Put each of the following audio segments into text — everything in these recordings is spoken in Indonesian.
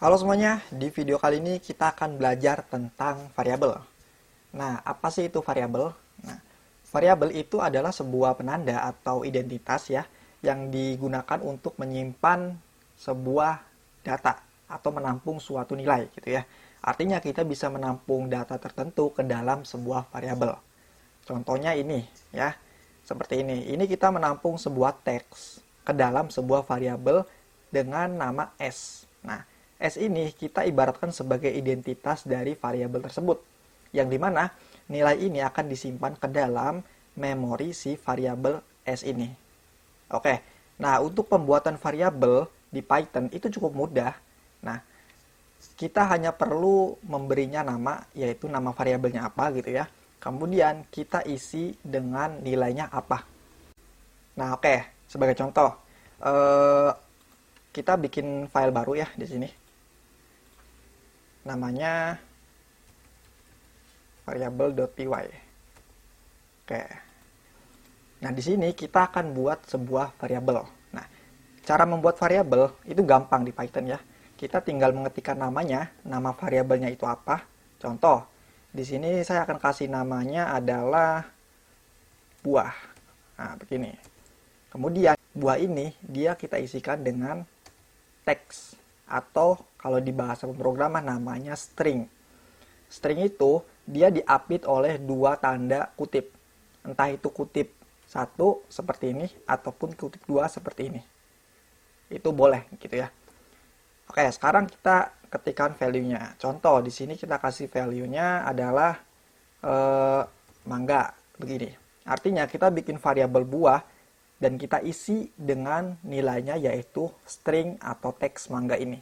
Halo semuanya, di video kali ini kita akan belajar tentang variabel. Nah, apa sih itu variabel? Nah, variabel itu adalah sebuah penanda atau identitas ya, yang digunakan untuk menyimpan sebuah data atau menampung suatu nilai gitu ya. Artinya kita bisa menampung data tertentu ke dalam sebuah variabel. Contohnya ini ya, seperti ini. Ini kita menampung sebuah teks ke dalam sebuah variabel dengan nama S. Nah, S ini kita ibaratkan sebagai identitas dari variabel tersebut, yang dimana nilai ini akan disimpan ke dalam memori si variabel S ini. Oke, nah untuk pembuatan variabel di Python itu cukup mudah. Nah, kita hanya perlu memberinya nama, yaitu nama variabelnya apa gitu ya. Kemudian kita isi dengan nilainya apa. Nah, oke, sebagai contoh, eh, kita bikin file baru ya di sini. Namanya variable.py. Oke. Nah, di sini kita akan buat sebuah variabel. Nah, cara membuat variabel itu gampang di Python ya. Kita tinggal mengetikkan namanya, nama variabelnya itu apa. Contoh, di sini saya akan kasih namanya adalah buah. Nah, begini. Kemudian, buah ini dia kita isikan dengan teks atau kalau di bahasa pemrograman namanya string. String itu dia diapit oleh dua tanda kutip. Entah itu kutip 1 seperti ini ataupun kutip 2 seperti ini. Itu boleh gitu ya. Oke, sekarang kita ketikkan value-nya. Contoh di sini kita kasih value-nya adalah mangga begini. Artinya kita bikin variabel buah dan kita isi dengan nilainya yaitu string atau teks mangga ini.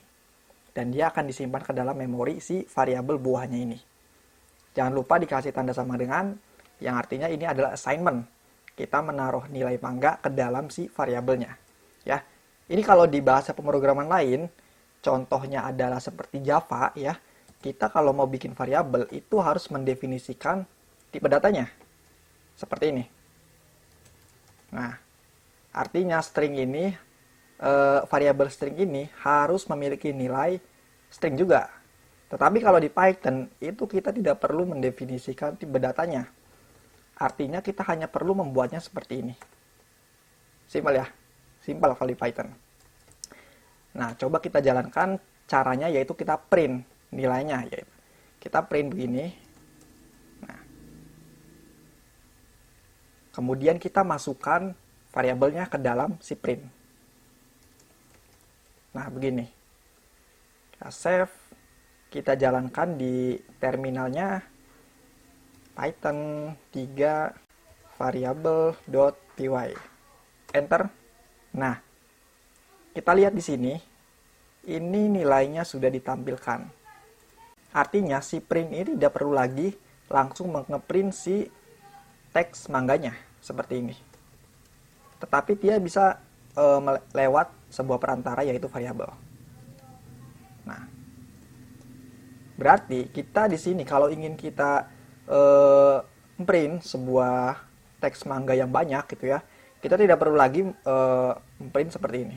Dan dia akan disimpan ke dalam memori si variabel buahnya ini. Jangan lupa dikasih tanda sama dengan, yang artinya ini adalah assignment. Kita menaruh nilai mangga ke dalam si variabelnya. Ya, ini kalau di bahasa pemrograman lain, contohnya adalah seperti Java ya. Kita kalau mau bikin variabel itu harus mendefinisikan tipe datanya. Seperti ini. Nah, artinya string ini, variabel string ini harus memiliki nilai string juga. Tetapi kalau di Python itu kita tidak perlu mendefinisikan tipe datanya. Artinya kita hanya perlu membuatnya seperti ini. Simpel ya, simpel kalau di Python. Nah, coba kita jalankan caranya yaitu kita print nilainya. Yaitu kita print begini. Nah, kemudian kita masukkan variabelnya ke dalam si print. Nah, begini. Kita save. Kita jalankan di terminalnya Python 3 variable.py. Enter. Nah, kita lihat di sini. Ini nilainya sudah ditampilkan. Artinya si print ini tidak perlu lagi langsung nge-print si teks mangganya seperti ini. Tetapi dia bisa lewat sebuah perantara yaitu variabel. Nah, berarti kita di sini kalau ingin kita print sebuah teks mangga yang banyak gitu ya, kita tidak perlu lagi print seperti ini.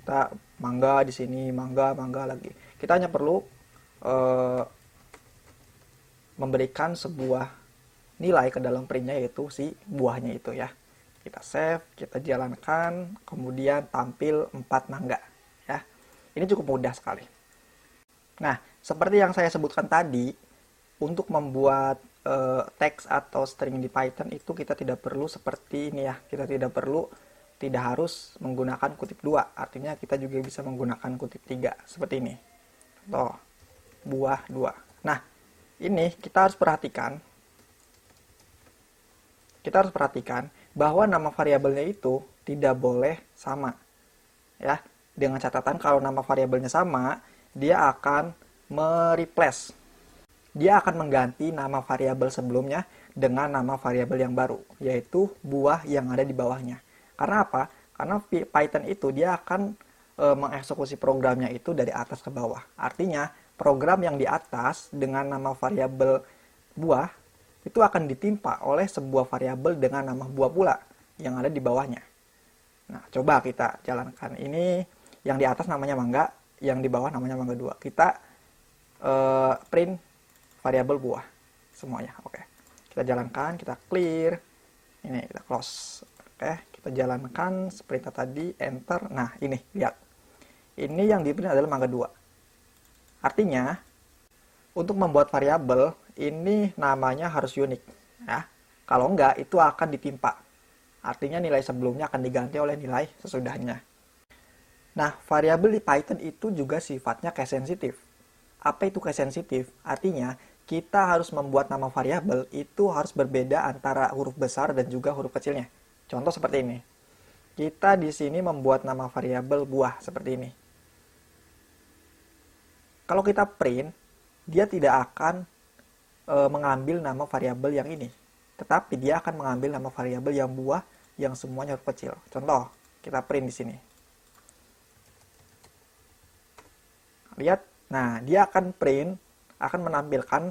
Kita mangga di sini, mangga lagi. Kita hanya perlu memberikan sebuah nilai ke dalam printnya yaitu si buahnya itu ya. Kita save, kita jalankan, kemudian tampil 4 mangga ya. Ini cukup mudah sekali. Nah, seperti yang saya sebutkan tadi, untuk membuat teks atau string di Python itu kita tidak perlu seperti ini ya. Kita tidak harus menggunakan kutip 2. Artinya kita juga bisa menggunakan kutip 3 seperti ini. Contoh, buah 2. Nah, ini kita harus perhatikan. Bahwa nama variabelnya itu tidak boleh sama. Ya, dengan catatan kalau nama variabelnya sama, dia akan mereplace. Dia akan mengganti nama variabel sebelumnya dengan nama variabel yang baru, yaitu buah yang ada di bawahnya. Karena apa? Karena Python itu dia akan mengeksekusi programnya itu dari atas ke bawah. Artinya, program yang di atas dengan nama variabel buah itu akan ditimpa oleh sebuah variabel dengan nama buah pula yang ada di bawahnya. Nah, coba kita jalankan. Ini yang di atas namanya mangga, yang di bawah namanya mangga 2. Kita print variabel buah semuanya. Oke. Kita jalankan, kita clear. Ini kita close. Oke, kita jalankan seperti tadi, enter. Nah, ini lihat. Ini yang di print adalah mangga 2. Artinya, untuk membuat variabel ini namanya harus unik, ya. Kalau enggak, itu akan ditimpa. Artinya nilai sebelumnya akan diganti oleh nilai sesudahnya. Nah, variabel di Python itu juga sifatnya case sensitive. Apa itu case sensitive? Artinya, kita harus membuat nama variabel itu harus berbeda antara huruf besar dan juga huruf kecilnya. Contoh seperti ini. Kita di sini membuat nama variabel buah seperti ini. Kalau kita print, dia tidak akan mengambil nama variabel yang ini. Tetapi dia akan mengambil nama variabel yang buah yang semuanya huruf kecil. Contoh, kita print di sini. Lihat, nah dia akan print, akan menampilkan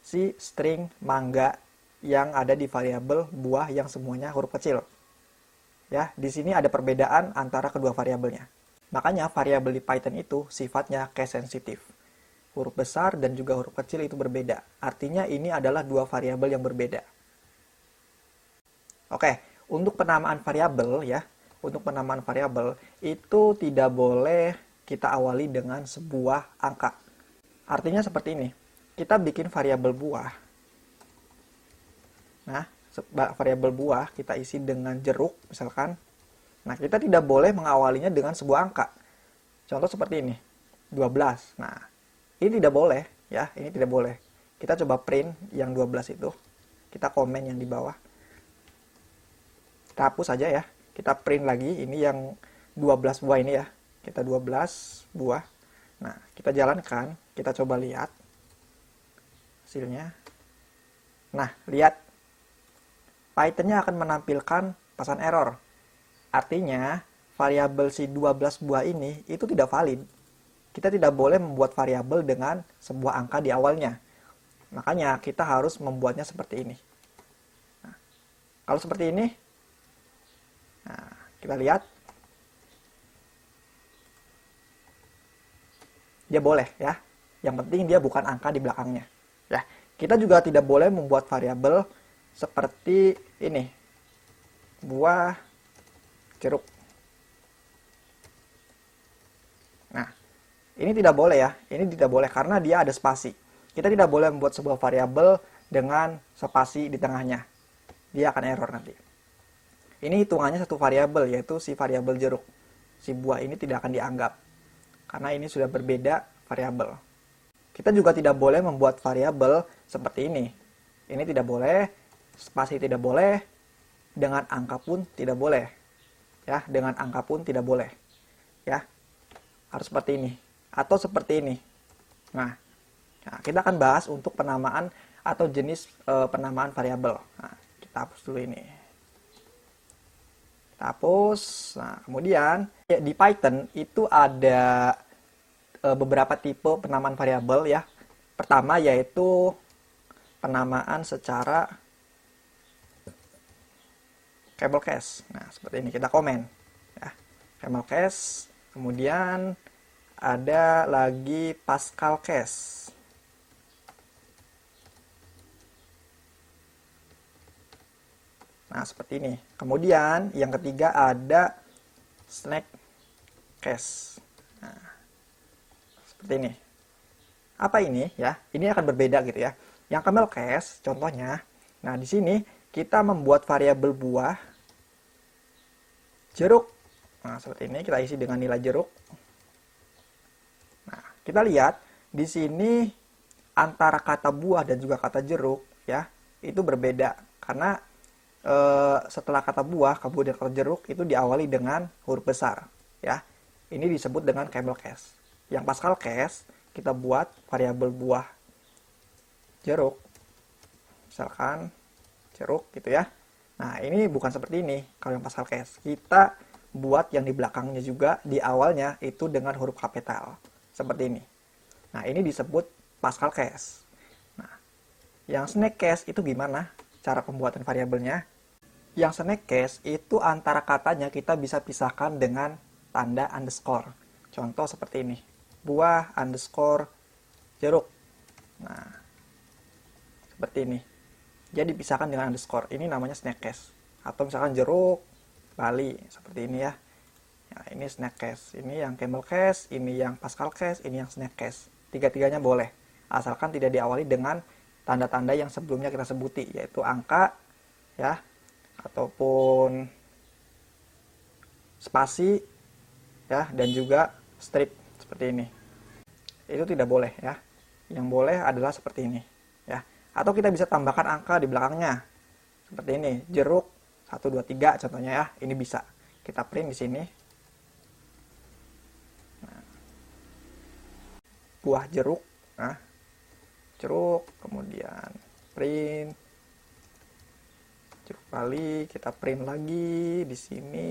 si string mangga yang ada di variabel buah yang semuanya huruf kecil. Ya, di sini ada perbedaan antara kedua variabelnya. Makanya variabel di Python itu sifatnya case sensitive. Huruf besar dan juga huruf kecil itu berbeda. Artinya ini adalah dua variabel yang berbeda. Oke, untuk penamaan variabel ya, untuk penamaan variabel itu tidak boleh kita awali dengan sebuah angka. Artinya seperti ini. Kita bikin variabel buah. Nah, variabel buah kita isi dengan jeruk misalkan. Nah, kita tidak boleh mengawalinya dengan sebuah angka. Contoh seperti ini. 12. Nah, ini tidak boleh ya, ini tidak boleh. Kita coba print yang 12 itu. Kita komen yang di bawah. Kita hapus saja ya. Kita print lagi ini yang 12 buah ini ya. Kita 12 buah. Nah, kita jalankan, kita coba lihat hasilnya. Nah, lihat. Python-nya akan menampilkan pesan error. Artinya, variabel si 12 buah ini itu tidak valid. Kita tidak boleh membuat variabel dengan sebuah angka di awalnya. Makanya, kita harus membuatnya seperti ini. Nah, kalau seperti ini, nah, kita lihat. Dia boleh ya. Yang penting dia bukan angka di belakangnya. Ya, kita juga tidak boleh membuat variabel seperti ini. Buah jeruk. Nah, ini tidak boleh ya. Ini tidak boleh karena dia ada spasi. Kita tidak boleh membuat sebuah variabel dengan spasi di tengahnya. Dia akan error nanti. Ini hitungannya satu variabel, yaitu si variabel jeruk. Si buah ini tidak akan dianggap. Karena ini sudah berbeda variabel. Kita juga tidak boleh membuat variabel seperti ini. Ini tidak boleh, spasi tidak boleh, dengan angka pun tidak boleh. Ya, dengan angka pun tidak boleh. Ya. Harus seperti ini atau seperti ini. Nah, kita akan bahas untuk penamaan atau jenis penamaan variabel. Nah, kita hapus dulu ini. Kita hapus. Nah, kemudian ya, di Python itu ada beberapa tipe penamaan variabel ya. Pertama yaitu penamaan secara camel case. Nah, seperti ini kita komen ya. Camel case. Kemudian ada lagi Pascal case. Nah, seperti ini. Kemudian yang ketiga ada snake case. Nah, seperti ini. Apa ini ya? Ini akan berbeda gitu ya. Yang camel case contohnya. Nah, di sini kita membuat variabel buah jeruk. Nah, seperti ini kita isi dengan nilai jeruk. Nah, kita lihat di sini antara kata buah dan juga kata jeruk ya, itu berbeda karena setelah kata buah kemudian kata jeruk itu diawali dengan huruf besar ya. Ini disebut dengan camel case. Yang Pascal case kita buat variabel buah jeruk. Misalkan jeruk gitu ya. Nah, ini bukan seperti ini. Kalau yang Pascal case, kita buat yang di belakangnya juga di awalnya itu dengan huruf kapital. Seperti ini. Nah, ini disebut Pascal case. Nah, yang snake case itu gimana cara pembuatan variabelnya? Yang snake case itu antara katanya kita bisa pisahkan dengan tanda underscore. Contoh seperti ini. Buah underscore jeruk. Nah, seperti ini. Jadi dipisahkan dengan underscore. Ini namanya snackcase. Atau misalkan jeruk Bali. Seperti ini ya. Nah, ini snackcase. Ini yang camel case. Ini yang pascal case. Ini yang snackcase. Tiga-tiganya boleh. Asalkan tidak diawali dengan tanda-tanda yang sebelumnya kita sebuti. Yaitu angka. Ya. Ataupun spasi. Ya. Dan juga strip. Seperti ini. Itu tidak boleh ya. Yang boleh adalah seperti ini. Ya. Atau kita bisa tambahkan angka di belakangnya. Seperti ini. Jeruk 1, 2, 3 contohnya ya. Ini bisa. Kita print di sini. Nah. Buah jeruk. Nah. Jeruk. Kemudian print. Jeruk Bali. Kita print lagi di sini.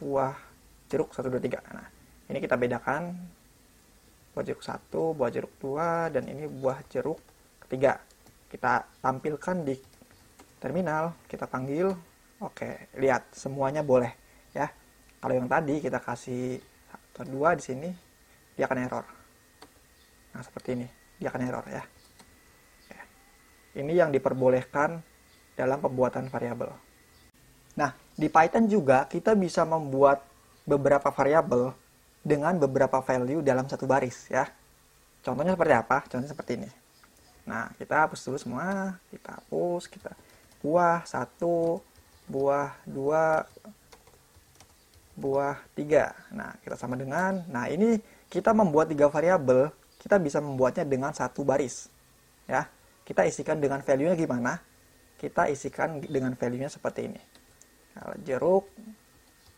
Buah jeruk 1, 2, 3. Nah. Ini kita bedakan. Buah jeruk 1, buah jeruk 2, dan ini buah jeruk ketiga. Kita tampilkan di terminal, kita panggil. Oke, lihat semuanya boleh ya. Kalau yang tadi kita kasih 1 atau 2 di sini, dia akan error. Nah, seperti ini, dia akan error ya. Oke. Ini yang diperbolehkan dalam pembuatan variabel. Nah, di Python juga kita bisa membuat beberapa variabel dengan beberapa value dalam satu baris ya. Contohnya seperti apa? Contohnya seperti ini. Nah, kita hapus dulu semua. Kita hapus, kita buah 1, buah 2, buah 3. Nah, kita sama dengan, nah ini kita membuat 3 variabel, kita bisa membuatnya dengan satu baris. Ya. Kita isikan dengan value-nya gimana? Kita isikan dengan value-nya seperti ini. Kalau jeruk,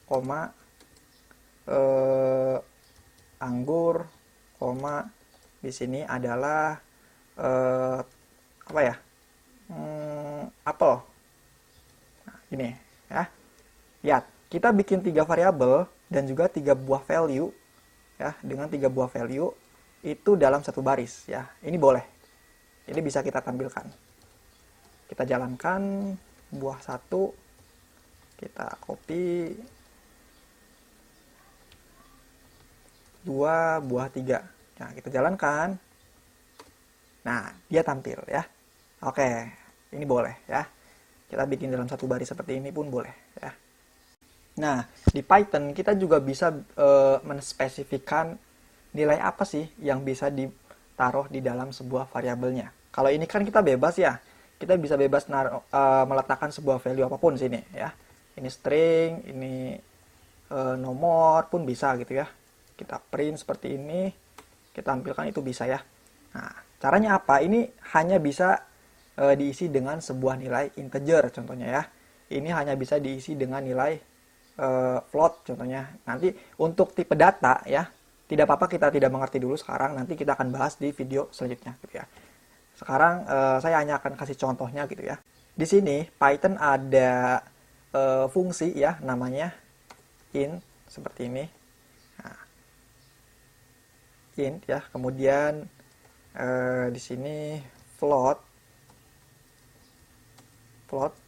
koma, anggur, koma, di sini adalah apa ya? Apel. Nah, ini ya. Lihat, kita bikin 3 variabel dan juga 3 buah value ya, dengan 3 buah value itu dalam satu baris ya. Ini boleh. Ini bisa kita tampilkan. Kita jalankan buah 1, kita copy 2, buah 3. Nah, kita jalankan. Nah, dia tampil ya. Oke, ini boleh ya. Kita bikin dalam satu baris seperti ini pun boleh ya. Nah, di Python kita juga bisa menspesifikkan nilai apa sih yang bisa ditaruh di dalam sebuah variabelnya. Kalau ini kan kita bebas ya. Kita bisa bebas meletakkan sebuah value apapun di sini ya. Ini string, ini nomor pun bisa gitu ya. Kita print seperti ini, kita tampilkan itu bisa ya. Nah, caranya apa? Ini hanya bisa diisi dengan sebuah nilai integer contohnya ya. Ini hanya bisa diisi dengan nilai float contohnya. Nanti untuk tipe data ya, tidak apa-apa kita tidak mengerti dulu sekarang, nanti kita akan bahas di video selanjutnya gitu ya. Sekarang saya hanya akan kasih contohnya gitu ya. Di sini Python ada fungsi ya, namanya int seperti ini. Nah, int ya, kemudian di sini float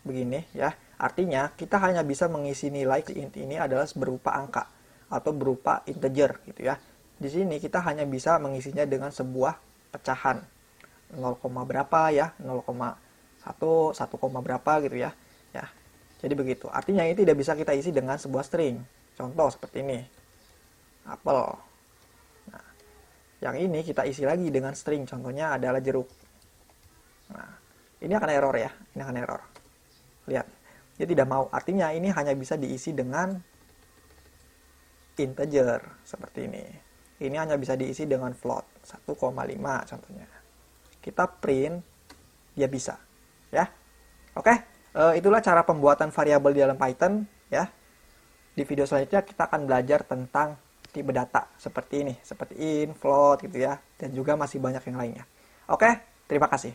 begini ya. Artinya kita hanya bisa mengisi nilai ke int ini adalah berupa angka atau berupa integer gitu ya. Di sini kita hanya bisa mengisinya dengan sebuah pecahan 0, berapa ya, 0,1, 1, berapa gitu ya. Ya. Jadi begitu. Artinya ini tidak bisa kita isi dengan sebuah string. Contoh seperti ini. Apel. Nah, yang ini kita isi lagi dengan string. Contohnya adalah jeruk. Nah, ini akan error ya. Ini akan error. Lihat. Dia tidak mau. Artinya ini hanya bisa diisi dengan integer. Seperti ini. Ini hanya bisa diisi dengan float. 1,5 contohnya. Kita print. Dia bisa. Ya. Oke. Itulah cara pembuatan variabel di dalam Python. Ya. Di video selanjutnya kita akan belajar tentang tipe data seperti ini, seperti int, float gitu ya, dan juga masih banyak yang lainnya. Oke, terima kasih.